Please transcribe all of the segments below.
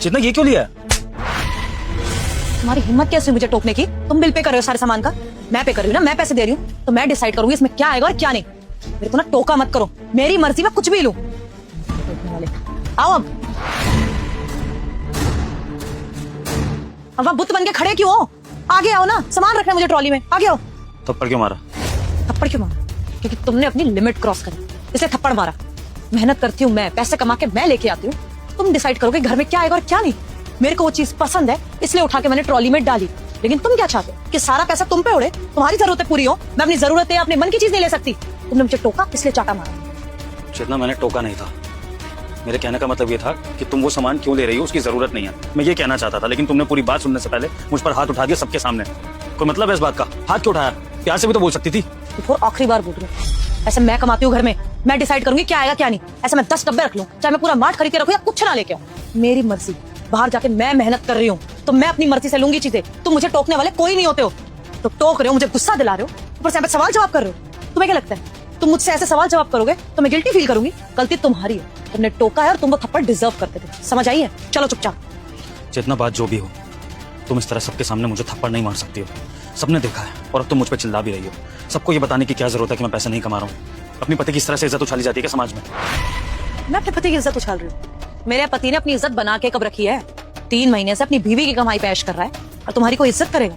चेतना ये क्यों लिया? तुम्हारी हिम्मत कैसे हुई मुझे टोकने की? तुम बिल पे कर रहे हो सारे सामान का, मैं पे कर रही हूँ ना, मैं पैसे दे रही हूँ, तो मैं डिसाइड करूंगी इसमें क्या आएगा और क्या नहीं। मेरे को ना टोका मत करो, मेरी मर्जी में कुछ भी लूं। आओ अब बुत बन के खड़े क्यों हो? आगे आओ ना, सामान रखना है मुझे ट्रॉली में, आगे आओ। थप्पड़ क्यों मारा? थप्पड़ क्यों मारा? क्योंकि तुमने अपनी लिमिट क्रॉस करी, इसलिए थप्पड़ मारा। मेहनत करती हूँ मैं, पैसे कमा के मैं लेके आती हूँ, तुम डिसाइड करोगे घर में क्या आएगा और क्या नहीं। मेरे को वो चीज पसंद है, इसलिए उठा के मैंने ट्रॉली में डाली। लेकिन तुम क्या चाहते हो कि सारा पैसा तुम पे उड़े, तुम्हारी जरूरतें पूरी हो, मैं अपनी जरूरतें अपने मन की चीज नहीं ले सकती। तुमने मुझे टोका, इसलिए चाटा मारा। चेतना मैंने टोका नहीं था, मेरे कहने का मतलब ये था कि तुम वो सामान क्यों ले रही हो, उसकी जरूरत नहीं है, मैं ये कहना चाहता था। लेकिन तुमने पूरी बात सुनने से पहले मुझ पर हाथ उठा दिया सबके सामने। कोई मतलब है इस बात का? हाथ क्यों उठाया? प्यार से भी तो बोल सकती थी। तो आखिरी बार बोल रही हूँ, ऐसे मैं कमाती हूँ घर में, मैं डिसाइड करूंगी क्या आएगा क्या नहीं। ऐसे मैं 10 डब्बे रख लूं, चाहे मैं पूरा मार्ट खरीद के रखूं या कुछ ना लेके आऊं, मेरी मर्जी। बाहर जाके मैं मेहनत कर रही हूँ तो मैं अपनी मर्जी से लूंगी चीजें। तुम मुझे टोकने वाले कोई नहीं होते हो। तो टोक रहे हो, मुझे गुस्सा दिला रहे हो, ऊपर से सवाल जवाब कर रहे हो। तुम्हें क्या लगता है तुम मुझसे ऐसे सवाल जवाब करोगे तो मैं गिल्टी फील करूंगी? गलती तुम्हारी है, तुमने टोका है और तुम वो थप्पड़ डिजर्व करते थे। समझ आई है? चलो चुपचाप। जितना बात जो भी हो, तुम इस तरह सबके सामने मुझे थप्पड़ नहीं मार सकती हो। सबने देखा है और अब तुम मुझ पर चिल्ला भी रही हो। सबको ये बताने की क्या जरूरत है कि मैं पैसे नहीं कमा रहा हूँ? अपनी पति की इस तरह से इज्जत उछाली जाती है क्या समाज में? मैं अपने पति की इज्जत उछाल रही हूँ? मेरे पति ने अपनी इज्जत बना के कब रखी है? 3 महीने से अपनी बीवी की कमाई पे ऐश कर रहा है और तुम्हारी कोई इज्जत करेगा?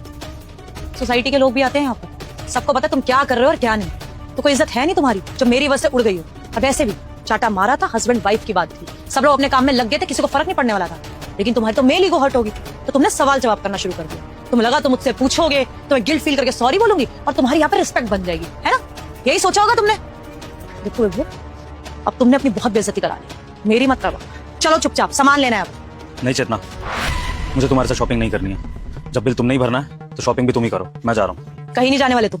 सोसाइटी के लोग भी आते हैं यहाँ पर, सबको पता है तुम क्या कर रहे हो और क्या नहीं। तो कोई इज्जत है नहीं तुम्हारी जो मेरी वजह से उड़ गई हो। अब ऐसे भी चाटा मारा था, हस्बैंड वाइफ की बात थी, सब लोग अपने काम में लग गए थे, किसी को फर्क नहीं पड़ने वाला था। लेकिन तुम्हारी तो मेल ईगो हर्ट होगी, तो तुमने सवाल जवाब करना शुरू कर दिया। तुम लगा तुम मुझसे पूछोगे तो मैं गिल्ट फील करके सॉरी बोलूंगी और तुम्हारी यहाँ पे रिस्पेक्ट बन जाएगी, है ना? यही सोचा होगा तुमने। देखो अब तुमने अपनी बहुत बेइज्जती करा ली, मेरी मत करो। चलो चुपचाप, सामान लेना है अब। नहीं चेतना, मुझे तुम्हारे साथ शॉपिंग नहीं करनी है। जब बिल तुम नहीं भरना है तो शॉपिंग भी तुम ही करो, मैं जा रहा हूँ। कहीं नहीं जाने वाले तुम।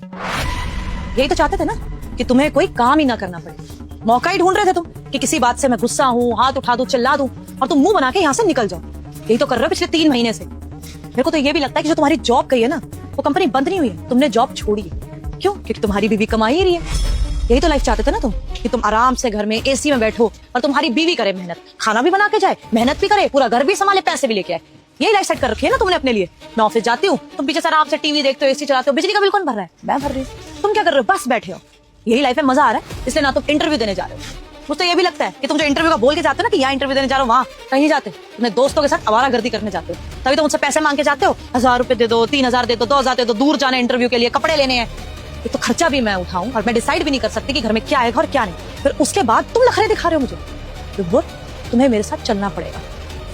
यही तो चाहते थे ना कि तुम्हें कोई काम ही ना करना पड़े। मौका ही ढूंढ रहे थे तुम कि किसी बात से मैं गुस्सा हूँ, हाथ उठा दूं, चिल्ला दूं और तुम मुंह बना के यहाँ से निकल जाओ। यही तो कर रहे हो पिछले 3 महीने से। मेरे को तो ये भी लगता है कि जो तुम्हारी जॉब गई है ना, वो कंपनी बंद नहीं हुई है, तुमने जॉब छोड़ी है। क्यों? क्योंकि तुम्हारी बीवी कमा ही रही है। यही तो लाइफ चाहते थे ना तुम, कि तुम आराम से घर में एसी में बैठो और तुम्हारी बीवी करे मेहनत, खाना भी बना के जाए, मेहनत भी करे, पूरा घर भी संभाले, पैसे भी लेके आए। यही लाइफ सेट कर रखी है ना तुमने अपने लिए। मैं ऑफिस जाती हूँ, तुम पीछे से आराम से टीवी देखते हो, एसी चलाते हो, बिजली का बिल कौन भर रहा है? मैं भर रही हूँ। तुम क्या कर रहे हो? बस बैठे हो। यही लाइफ में मजा आ रहा है, इसलिए ना तुम इंटरव्यू देने जा रहे हो। मुझे तो ये भी लगता है कि तुम जो इंटरव्यू का बोल के जाते हो ना कि यहाँ इंटरव्यू देने जा रहे हो, वहाँ कहीं जाते अपने दोस्तों के साथ आवारागर्दी करने जाते हो। तभी तो मुझसे पैसे मांग के जाते हो, 1000 रुपए दे दो, 3000 दे दो, 2000 दे दो, दूर जाना इंटरव्यू के लिए, कपड़े लेने हैं। ये तो खर्चा भी मैं उठाऊं और मैं डिसाइड भी नहीं कर सकती कि घर में क्या आएगा और क्या नहीं। फिर उसके बाद तुम नखरे दिखा रहे हो मुझे। तो तुम्हें मेरे साथ चलना पड़ेगा।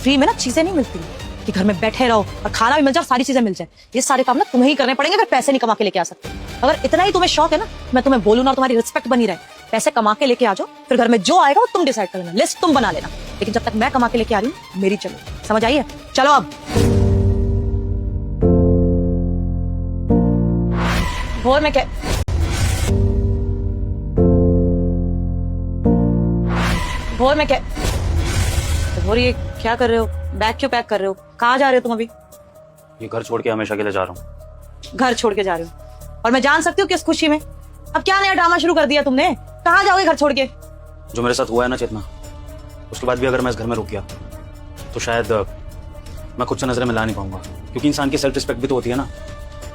फ्री में ना चीजें नहीं मिलती कि घर में बैठे रहो और खाना भी मिल जाए, सारी चीजें मिल जाए। ये सारे काम ना तुम्हें ही करने पड़ेंगे, फिर पैसे नहीं कमा के लेके आ सकते। अगर इतना ही तुम्हें शौक है ना, मैं तुम्हें बोलूं ना, तुम्हारी रिस्पेक्ट बनी रहे, पैसे कमा के लेके आ जाओ, फिर घर में जो आएगा वो तुम डिसाइड कर लेना, लिस्ट तुम बना लेना। लेकिन जब तक मैं कमा के लेके आ रही हूँ, मेरी चलो। समझ आई है? चलो अब। भोर में क्या भोर में क्या भोर, ये क्या कर रहे हो? बैग क्यों पैक कर रहे हो? कहाँ जा रहे हो तुम अभी? ये घर छोड़ के हमेशा के लिए जा रहा हूँ। घर छोड़ के जा रहे हो? और मैं जान सकती हूँ किस खुशी में? अब क्या नया ड्रामा शुरू कर दिया तुमने? कहाँ जाओगे घर छोड़ के? जो मेरे साथ हुआ है ना चेतना, उसके बाद भी अगर मैं इस घर में रुक गया तो शायद मैं खुद से नजरें मिला नहीं पाऊंगा। क्योंकि इंसान की सेल्फ रिस्पेक्ट भी तो होती है ना।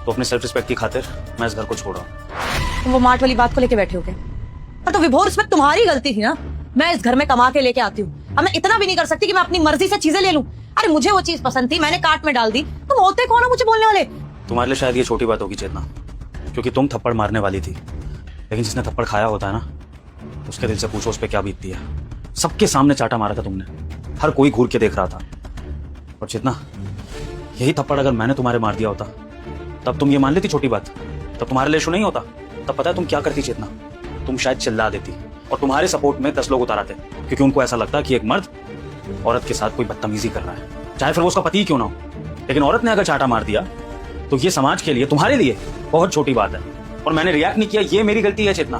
तो अपने सेल्फ रिस्पेक्ट की खातिर मैं इस घर को छोड़ रहा हूँ। तुम वो मार्ट वाली बात को लेके बैठे हो क्या? और तो विभोर, इसमें तुम्हारी गलती थी ना। मैं इस घर में कमा के लेके आती हूँ, अब मैं इतना भी नहीं कर सकती कि मैं अपनी मर्जी से चीजें ले लूं। अरे मुझे वो चीज पसंद थी, मैंने कार्ट में डाल दी। तुम होते कौन हो मुझे बोलने वाले? तुम्हारे लिए शायद ये छोटी बात होगी चेतना, क्योंकि तुम थप्पड़ मारने वाली थी। लेकिन जिसने थप्पड़ खाया होता है ना, उसके दिल से पूछो उस पर क्या बीतती है। सबके सामने चाटा मारा था तुमने, हर कोई घूर के देख रहा था। और चेतना, यही थप्पड़ अगर मैंने तुम्हारे मार दिया होता तब तुम ये मान लेती छोटी बात? तब तुम्हारे लिए इशू नहीं होता। तब पता है तुम क्या करती चेतना? तुम शायद चिल्ला देती और तुम्हारे सपोर्ट में 10 लोग उतार आते, क्योंकि उनको ऐसा लगता कि एक मर्द औरत के साथ कोई बदतमीजी कर रहा है, चाहे फिर वो उसका पति ही क्यों ना हो। लेकिन औरत ने अगर चाटा मार दिया तो ये समाज के लिए, तुम्हारे लिए बहुत छोटी बात है। और मैंने रिएक्ट नहीं किया, ये मेरी गलती है चेतना।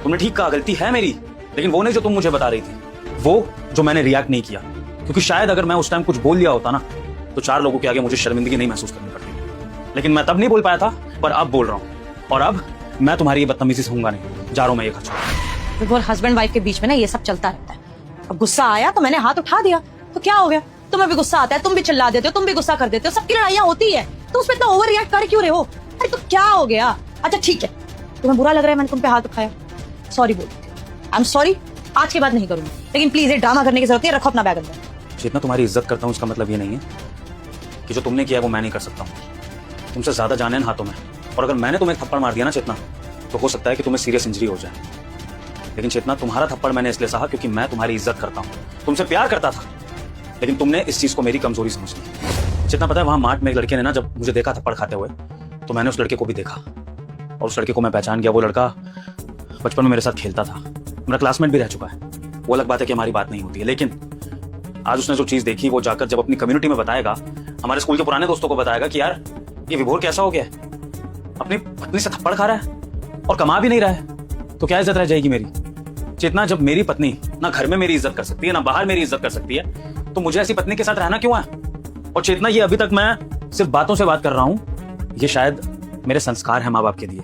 तुमने ठीक कहा, गलती है मेरी, लेकिन वो नहीं जो तुम मुझे बता रही थी, वो जो मैंने रिएक्ट नहीं किया। क्योंकि शायद अगर मैं उस टाइम कुछ बोल लिया होता ना, तो 4 लोगों के आगे मुझे शर्मिंदगी नहीं महसूस करनी पड़ती। लेकिन मैं तब नहीं बोल पाया था, पर अब बोल रहा हूँ। और अब मैं तुम्हारी ये बदतमीजी सहूंगा नहीं। जा रहा हूं मैं ये खर्च। हस्बैंड वाइफ के बीच में ना ये सब चलता रहता है। अब गुस्सा आया तो मैंने हाथ उठा दिया, तो क्या हो गया? तुम्हें भी गुस्सा आता है, तुम भी चिल्ला देते हो, तुम भी गुस्सा कर देते हो, सबकी लड़ाइयां होती है, तो उसमें इतना ओवर रिएक्ट कर क्यों रहे हो? अरे तो क्या हो गया? अच्छा ठीक है, तुम्हें बुरा लग रहा है मैंने तुम पे हाथ उठाया, सॉरी बोल देती हूँ, आई एम सॉरी, आज के बाद नहीं करूंगी, लेकिन प्लीज ये ड्रामा करने की जरूरत नहीं है, रखो अपना बैग अंदर। जितना तुम्हारी इज्जत करता हूँ इसका मतलब ये नहीं है कि जो तुमने किया है वो मैं नहीं कर सकता हूँ। तुमसे ज्यादा जाने इन हाथों में, और अगर मैंने तुम्हें थप्पड़ मार दिया ना चेतना, तो हो सकता है कि तुम्हें सीरियस इंजरी हो जाए। लेकिन चेतना, तुम्हारा थप्पड़ मैंने इसलिए सहा क्योंकि मैं तुम्हारी इज्जत करता हूँ, तुमसे प्यार करता था, लेकिन तुमने इस चीज को मेरी कमजोरी समझ ली। चेतना, पता है वहां मार्ट में एक लड़के ने ना जब मुझे देखा थप्पड़ खाते हुए, तो मैंने उस लड़के को भी देखा और उस लड़के को मैं पहचान गया। वो लड़का बचपन में मेरे साथ खेलता था, मेरा क्लासमेट भी रह चुका है। वो अलग बात है कि हमारी बात नहीं होती है, लेकिन आज उसने जो चीज देखी वो जाकर जब अपनी कम्युनिटी में बताएगा, हमारे स्कूल के पुराने दोस्तों को बताएगा कि यार ये विभोर कैसा हो गया है, अपनी पत्नी से थप्पड़ खा रहा है और कमा भी नहीं रहा है, तो क्या इज्जत रह जाएगी मेरी? चेतना, जब मेरी पत्नी ना घर में मेरी इज्जत कर सकती है ना बाहर मेरी इज्जत कर सकती है, तो मुझे ऐसी पत्नी के साथ रहना क्यों है? और चेतना, ये अभी तक मैं सिर्फ बातों से बात कर रहा हूं, ये शायद मेरे संस्कार है माँ बाप के दिए,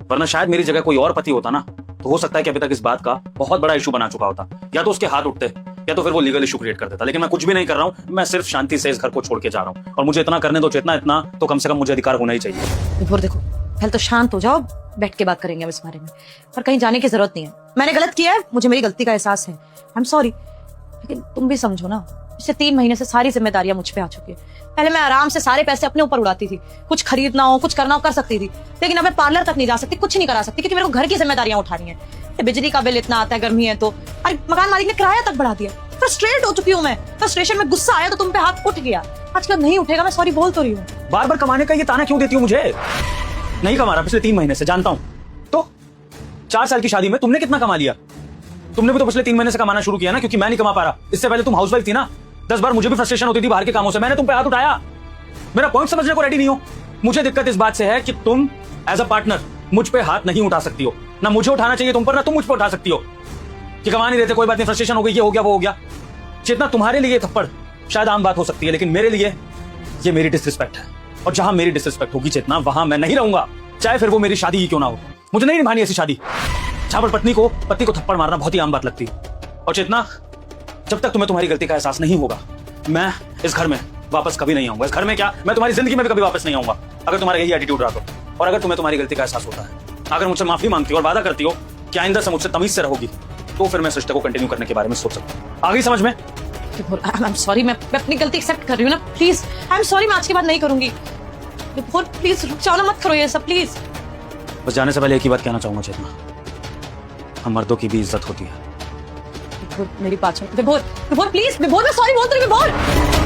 वरना शायद मेरी जगह कोई और पति होता ना, तो हो सकता है कि अभी तक इस बात का बहुत बड़ा इशू बना चुका होता, या तो उसके हाथ उठते या तो फिर वो लीगल इशू क्रिएट कर देता। लेकिन मैं कुछ भी नहीं कर रहा हूं, मैं सिर्फ शांति से इस घर को छोड़ के जा रहा हूं, और मुझे इतना करने दो चेतना, इतना तो कम से कम मुझे अधिकार होना ही चाहिए। विभोर देखो, पहले तो शांत हो जाओ, बैठ के बात करेंगे अब इस बारे में, पर कहीं जाने की जरूरत नहीं है। मैंने गलत किया है, मुझे मेरी गलती का एहसास है, आई एम सॉरी, लेकिन तुम भी समझो ना, पिछले 3 महीने से सारी जिम्मेदारियां मुझ पे आ चुकी है। पहले मैं आराम से सारे पैसे अपने ऊपर उड़ाती थी, कुछ खरीदना हो कुछ करना हो कर सकती थी, लेकिन अब मैं पार्लर तक नहीं जा सकती, कुछ नहीं करा सकती, क्योंकि मेरे को घर की जिम्मेदारियां उठानी है। बिजली का बिल इतना आता है, गर्मी है तो, अरे मकान मालिक ने किराया तक बढ़ा दिया, फ्रस्ट्रेट हो चुकी हूँ मैं, फ्रस्ट्रेशन में गुस्सा आया तो तुम पे हाथ उठ गया, आज के बाद नहीं उठेगा, मैं सॉरी बोल तो रही हूँ। बार बार कमाने का ये ताना क्यों देती हूँ मुझे? नहीं कमा रहा पिछले 3 महीने से, जानता हूं, तो 4 साल की शादी में तुमने कितना कमा लिया? तुमने भी तो पिछले 3 महीने से कमाना शुरू किया ना, क्योंकि मैं नहीं कमा पा रहा। इससे पहले तुम हाउसवाइफ थी ना, 10 बार मुझे भी फ्रस्ट्रेशन होती थी बाहर के कामों से, मैंने तुम पे हाथ उठाया। मेरा पॉइंट समझने को रेडी नहीं हो? मुझे दिक्कत इस बात से है कि तुम एज अ पार्टनर मुझ पे हाथ नहीं उठा सकती हो, ना मुझे उठाना चाहिए तुम पर, ना तुम मुझ पर उठा सकती हो कि कमा नहीं देते, कोई बात नहीं, फ्रस्ट्रेशन हो गई, ये हो गया वो हो गया। चेतना, तुम्हारे लिए थप्पड़ शायद आम बात हो सकती है, लेकिन मेरे लिए ये मेरी डिसरिस्पेक्ट है, और जहां मेरी डिसरिस्पेक्ट होगी चेतना, वहां मैं नहीं रहूंगा, चाहे फिर वो मेरी शादी ही क्यों ना हो। मुझे नहीं निभानी ऐसी शादी जहां पर पत्नी को थप्पड़ मारना बहुत ही आम बात लगती है। और चेतना, जब तक तुम्हें तुम्हारी गलती का एहसास नहीं होगा, मैं इस घर में वापस कभी नहीं आऊंगा। इस घर में क्या, मैं तुम्हारी जिंदगी में भी कभी वापस नहीं आऊंगा, अगर तुम्हारा यही एटीट्यूड रहा तो। और अगर तुम्हें तुम्हारी गलती का एहसास होता है, अगर मुझसे माफी मांगती हो और वादा करती हो कि आइंदा से मुझसे तमीज से रहोगी, तो फिर मैं इस रिश्ते को कंटिन्यू करने के बारे में सोच सकता हूँ। आ गई समझ में? आई एम सॉरी, मैं अपनी गलती एक्सेप्ट कर रही हूँ ना, प्लीज आई एम सॉरी, मैं आज के बाद नहीं करूंगी। विभोर प्लीज रुक जाओ ना, मत करो ये सब प्लीज। बस जाने से पहले एक ही बात कहना चाहूंगा चेतना, हम मर्दों की भी इज्जत होती है। विभोर मेरी बात सुनो, विभोर प्लीज, विभोर मैं सॉरी बोल रही हूँ, विभोर।